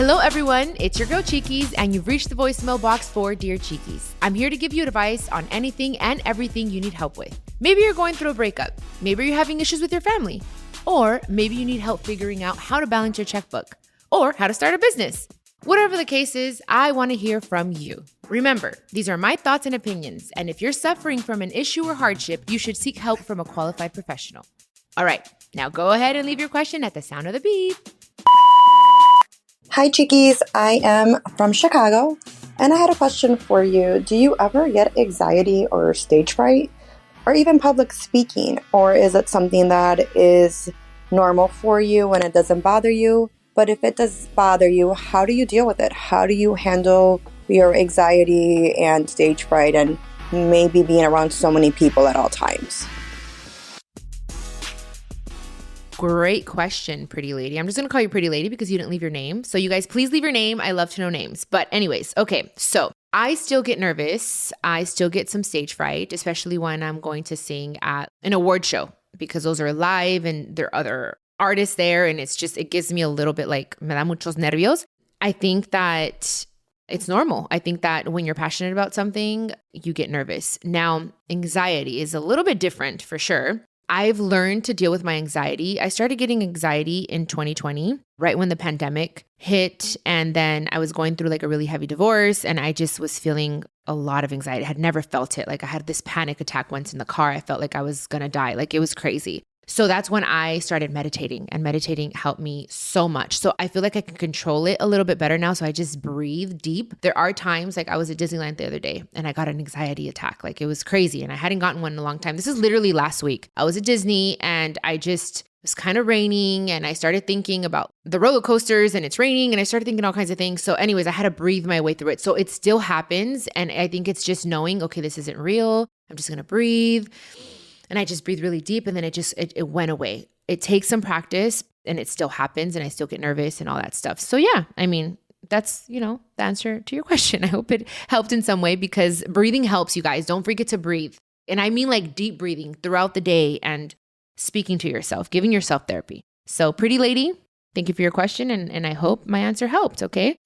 Hello, everyone. It's your girl, Chiquis, and you've reached the voicemail box for Dear Chiquis. I'm here to give you advice on anything and everything you need help with. Maybe you're going through a breakup. Maybe you're having issues with your family. Or maybe you need help figuring out how to balance your checkbook or how to start a business. Whatever the case is, I want to hear from you. Remember, these are my thoughts and opinions, and if you're suffering from an issue or hardship, you should seek help from a qualified professional. All right, now go ahead and leave your question at the sound of the beep. Hi, Chiquis. I am from Chicago, and I had a question for you. Do you ever get anxiety or stage fright, or even public speaking? Or is it something that is normal for you and it doesn't bother you? But if it does bother you, how do you deal with it? How do you handle your anxiety and stage fright and maybe being around so many people at all times? Great question, pretty lady. I'm just going to call you pretty lady because you didn't leave your name. So you guys, please leave your name. I love to know names. But anyways, okay. So I still get nervous. I still get some stage fright, especially when I'm going to sing at an award show because those are live and there are other artists there. And it gives me a little bit like, me da muchos nervios. I think that it's normal. I think that when you're passionate about something, you get nervous. Now, anxiety is a little bit different for sure. I've learned to deal with my anxiety. I started getting anxiety in 2020, right when the pandemic hit. And then I was going through like a really heavy divorce and I just was feeling a lot of anxiety. I had never felt it. Like I had this panic attack once in the car. I felt like I was going to die. Like it was crazy. So that's when I started meditating, and meditating helped me so much. So I feel like I can control it a little bit better now. So I just breathe deep. There are times like I was at Disneyland the other day and I got an anxiety attack. Like it was crazy and I hadn't gotten one in a long time. This is literally last week. I was at Disney and it was kind of raining and I started thinking about the roller coasters and it's raining and I started thinking all kinds of things. So anyways, I had to breathe my way through it. So it still happens. And I think it's just knowing, okay, this isn't real. I'm just going to breathe. And I just breathed really deep and then it went away. It takes some practice and it still happens and I still get nervous and all that stuff. So yeah, I mean, that's, the answer to your question. I hope it helped in some way because breathing helps, you guys. Don't forget to breathe. And I mean like deep breathing throughout the day and speaking to yourself, giving yourself therapy. So pretty lady, thank you for your question and I hope my answer helped, okay?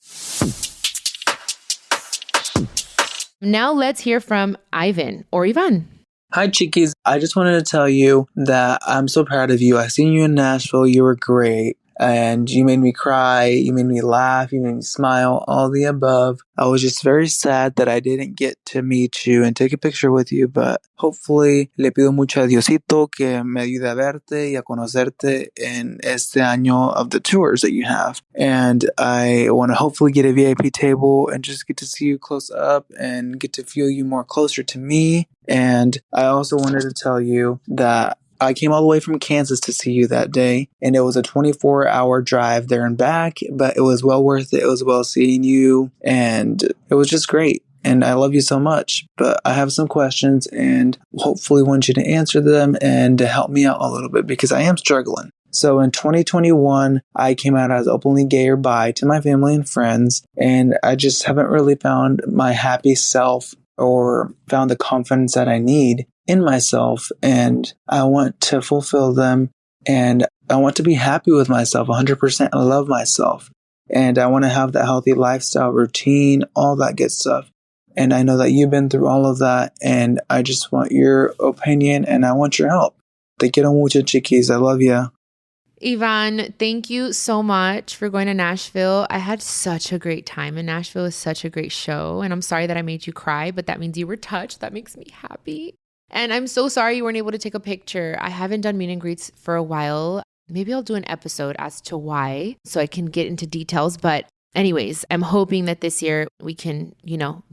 Now let's hear from Ivan or Ivan. Hi, Chiquis. I just wanted to tell you that I'm so proud of you. I seen you in Nashville. You were great. And you made me cry. You made me laugh. You made me smile. All the above. I was just very sad that I didn't get to meet you and take a picture with you. But hopefully, le pido mucho a Diosito que me ayude a verte y a conocerte en este año of the tours that you have. And I want to hopefully get a VIP table and just get to see you close up and get to feel you more closer to me. And I also wanted to tell you that I came all the way from Kansas to see you that day, and it was a 24-hour drive there and back, but it was well worth it. It was well seeing you, and it was just great. And I love you so much, but I have some questions and hopefully want you to answer them and to help me out a little bit because I am struggling. So in 2021, I came out as openly gay or bi to my family and friends, and I just haven't really found my happy self or found the confidence that I need in myself, and I want to fulfill them, and I want to be happy with myself 100%. I love myself, and I want to have that healthy lifestyle routine, all that good stuff. And I know that you've been through all of that, and I just want your opinion, and I want your help. Te quiero mucho, Chiquis. I love you. Ivan, thank you so much for going to Nashville. I had such a great time in Nashville. It was such a great show, and I'm sorry that I made you cry, but that means you were touched. That makes me happy. And I'm so sorry you weren't able to take a picture. I haven't done meet and greets for a while. Maybe I'll do an episode as to why so I can get into details. But anyways, I'm hoping that this year we can,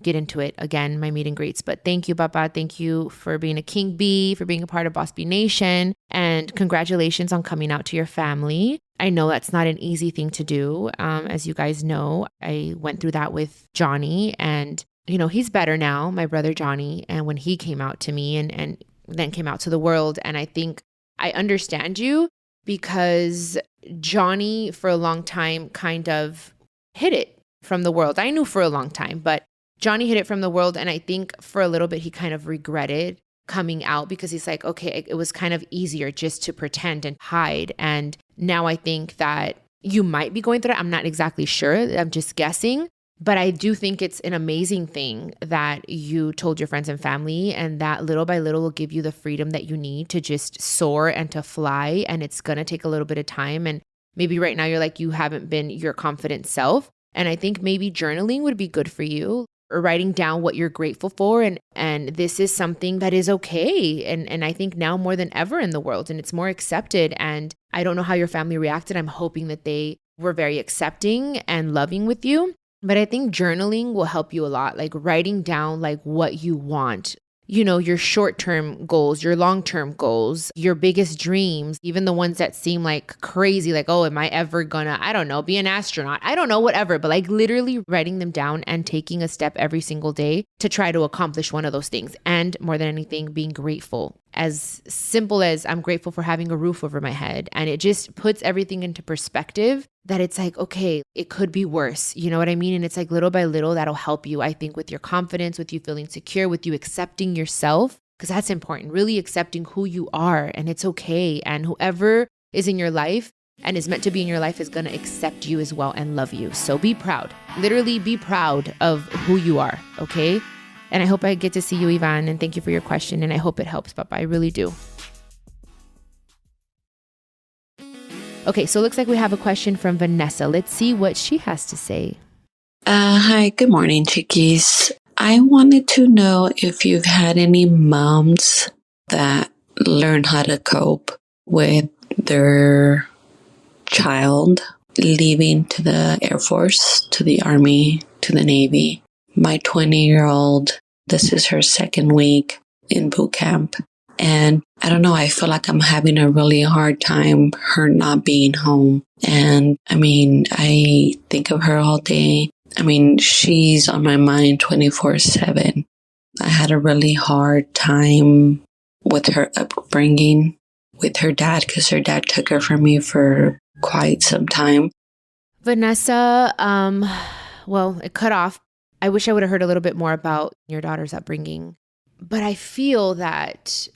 get into it again, my meet and greets. But thank you, Papa. Thank you for being a King Bee, for being a part of Boss Bee Nation. And congratulations on coming out to your family. I know that's not an easy thing to do. As you guys know, I went through that with Johnny and he's better now, my brother Johnny. And when he came out to me and then came out to the world, and I think I understand you because Johnny for a long time kind of hid it from the world. I knew for a long time, but Johnny hid it from the world. And I think for a little bit, he kind of regretted coming out because he's like, okay, it was kind of easier just to pretend and hide. And now I think that you might be going through it. I'm not exactly sure. I'm just guessing. But I do think it's an amazing thing that you told your friends and family, and that little by little will give you the freedom that you need to just soar and to fly. And it's going to take a little bit of time. And maybe right now you're like, you haven't been your confident self. And I think maybe journaling would be good for you, or writing down what you're grateful for. And this is something that is okay. And I think now more than ever in the world, and it's more accepted. And I don't know how your family reacted. I'm hoping that they were very accepting and loving with you. But I think journaling will help you a lot, like writing down like what you want, you know, your short-term goals, your long-term goals, your biggest dreams, even the ones that seem like crazy, like, oh, am I ever gonna, I don't know, be an astronaut? I don't know, whatever. But like literally writing them down and taking a step every single day to try to accomplish one of those things. And more than anything, being grateful. As simple as I'm grateful for having a roof over my head. And it just puts everything into perspective that it's like, okay, it could be worse. You know what I mean? And it's like little by little, that'll help you, I think, with your confidence, with you feeling secure, with you accepting yourself, because that's important, really accepting who you are, and it's okay. And whoever is in your life and is meant to be in your life is going to accept you as well and love you. So be proud, literally be proud of who you are. Okay. And I hope I get to see you, Ivan, and thank you for your question. And I hope it helps, Papa. I really do. Okay, so it looks like we have a question from Vanessa. Let's see what she has to say. Hi, good morning, Chiquis. I wanted to know if you've had any moms that learn how to cope with their child leaving to the Air Force, to the Army, to the Navy. My 20-year-old, this is her second week in boot camp. And I don't know, I feel like I'm having a really hard time her not being home. And I mean, I think of her all day. I mean, she's on my mind 24/7. I had a really hard time with her upbringing with her dad, because her dad took her from me for quite some time. Vanessa, well, it cut off. I wish I would have heard a little bit more about your daughter's upbringing. But I feel that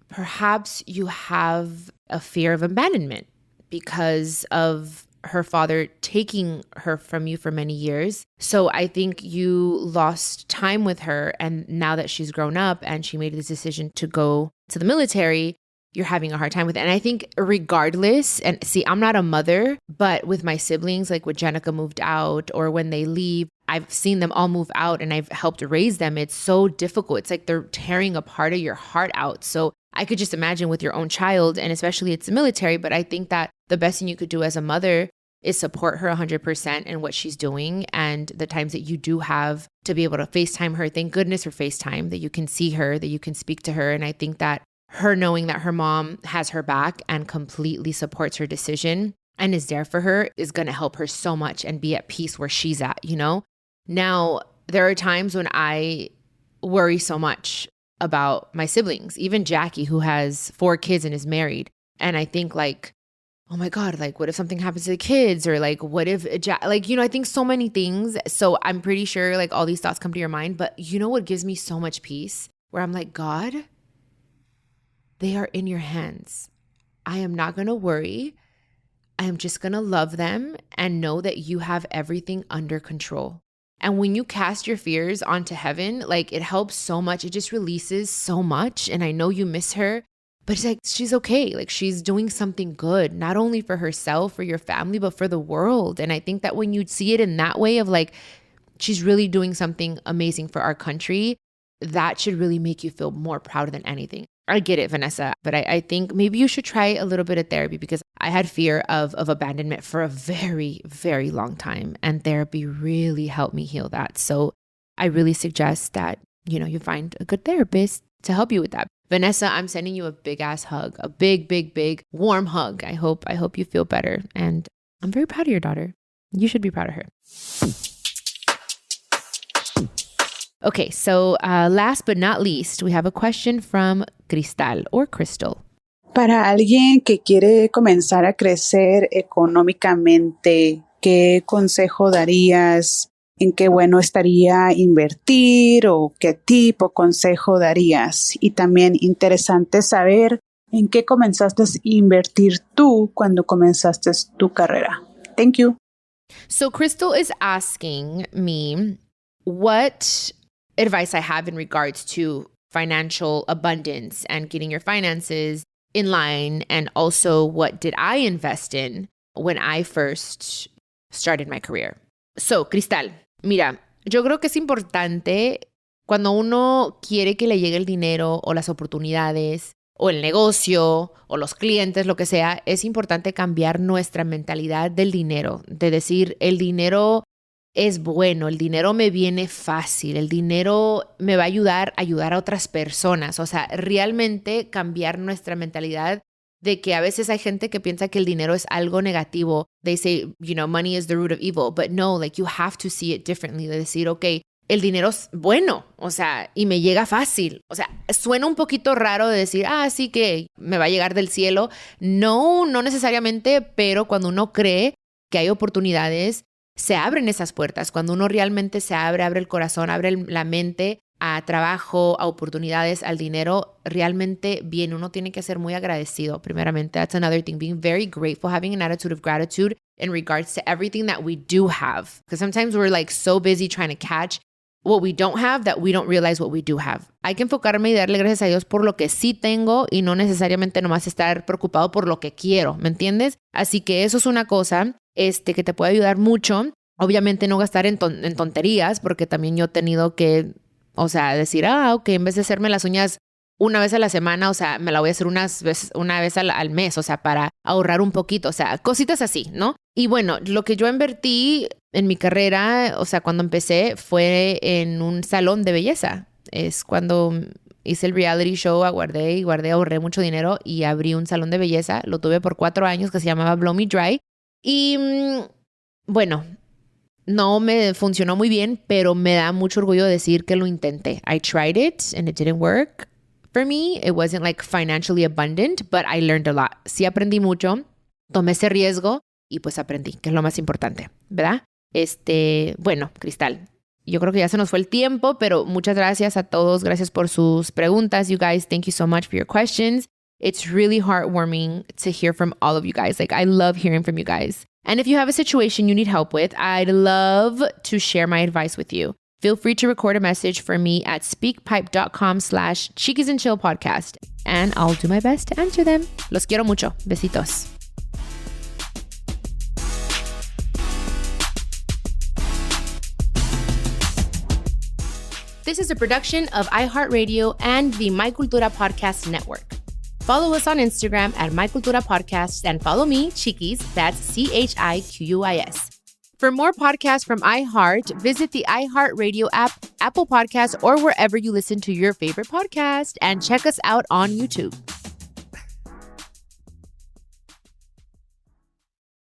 perhaps you have a fear of abandonment because of her father taking her from you for many years. So I think you lost time with her. And now that she's grown up and she made this decision to go to the military, you're having a hard time with it. And I think regardless, and see, I'm not a mother, but with my siblings, like when Jenica moved out or when they leave, I've seen them all move out and I've helped raise them. It's so difficult. It's like they're tearing a part of your heart out. So I could just imagine with your own child, and especially it's the military, but I think that the best thing you could do as a mother is support her 100% in what she's doing. And the times that you do have to be able to FaceTime her, thank goodness for FaceTime, that you can see her, that you can speak to her. And I think that her knowing that her mom has her back and completely supports her decision and is there for her is going to help her so much and be at peace where she's at, you know? Now, there are times when I worry so much about my siblings, even Jackie, who has 4 kids and is married. And I think like, oh my God, like what if something happens to the kids? Or like, what if, like, you know, I think so many things. So I'm pretty sure like all these thoughts come to your mind, but you know what gives me so much peace? Where I'm like, God, they are in your hands. I am not going to worry. I am just going to love them and know that you have everything under control. And when you cast your fears onto heaven, like it helps so much. It just releases so much. And I know you miss her, but it's like, she's okay. Like she's doing something good, not only for herself, for your family, but for the world. And I think that when you see it in that way of like, she's really doing something amazing for our country, that should really make you feel more proud than anything. I get it, Vanessa, but I think maybe you should try a little bit of therapy, because I had fear of abandonment for a very, very long time, and therapy really helped me heal that. So I really suggest that, you know, you find a good therapist to help you with that. Vanessa, I'm sending you a big ass hug, a big, big, big warm hug. I hope you feel better. And I'm very proud of your daughter. You should be proud of her. Okay, so last but not least, we have a question from Cristal or Crystal. Para alguien que quiere comenzar a crecer económicamente, ¿qué consejo darías? ¿En qué bueno estaría invertir o qué tipo de consejo darías? Y también interesante saber en qué comenzaste a invertir tú cuando comenzaste tu carrera. Thank you. So Crystal is asking me what advice I have in regards to financial abundance and getting your finances in line, and also what did I invest in when I first started my career. So, Cristal, mira, yo creo que es importante cuando uno quiere que le llegue el dinero o las oportunidades o el negocio o los clientes, lo que sea, es importante cambiar nuestra mentalidad del dinero, de decir, el dinero es bueno, el dinero me viene fácil, el dinero me va a ayudar a otras personas. O sea, realmente cambiar nuestra mentalidad de que a veces hay gente que piensa que el dinero es algo negativo. They say, money is the root of evil. But no, like you have to see it differently. De decir, okay, el dinero es bueno, o sea, y me llega fácil. O sea, suena un poquito raro de decir, sí que me va a llegar del cielo. No, no necesariamente, pero cuando uno cree que hay oportunidades, se abren esas puertas. Cuando uno realmente se abre el corazón, abre la mente a trabajo, a oportunidades, al dinero, realmente bien. Uno tiene que ser muy agradecido. Primeramente, that's another thing. Being very grateful, having an attitude of gratitude in regards to everything that we do have. Because sometimes we're like so busy trying to catch what we don't have that we don't realize what we do have. Hay que enfocarme y darle gracias a Dios por lo que sí tengo y no necesariamente nomás estar preocupado por lo que quiero, ¿me entiendes? Así que eso es una cosa que te puede ayudar mucho. Obviamente no gastar en tonterías, porque también yo he tenido que, decir, ok, en vez de hacerme las uñas una vez a la semana, me la voy a hacer una vez al mes, para ahorrar un poquito, cositas así, ¿no? Y bueno, lo que yo invertí en mi carrera, cuando empecé, fue en un salón de belleza. Es cuando hice el reality show, ahorré mucho dinero y abrí un salón de belleza. Lo tuve por 4 años, que se llamaba Blow Me Dry. Y bueno, no me funcionó muy bien, pero me da mucho orgullo decir que lo intenté. I tried it and it didn't work for me. It wasn't like financially abundant, but I learned a lot. Sí aprendí mucho, tomé ese riesgo y pues aprendí, que es lo más importante, ¿verdad? Bueno, Cristal, yo creo que ya se nos fue el tiempo, pero muchas gracias a todos. Gracias por sus preguntas, you guys. Thank you so much for your questions. It's really heartwarming to hear from all of you guys. Like, I love hearing from you guys. And if you have a situation you need help with, I'd love to share my advice with you. Feel free to record a message for me at speakpipe.com/Chiquis and Chill podcast, and I'll do my best to answer them. Los quiero mucho. Besitos. This is a production of iHeartRadio and the My Cultura Podcast Network. Follow us on Instagram at My Cultura Podcast and follow me, Chiquis, that's CHIQUIS. For more podcasts from iHeart, visit the iHeartRadio app, Apple Podcasts, or wherever you listen to your favorite podcast, and check us out on YouTube.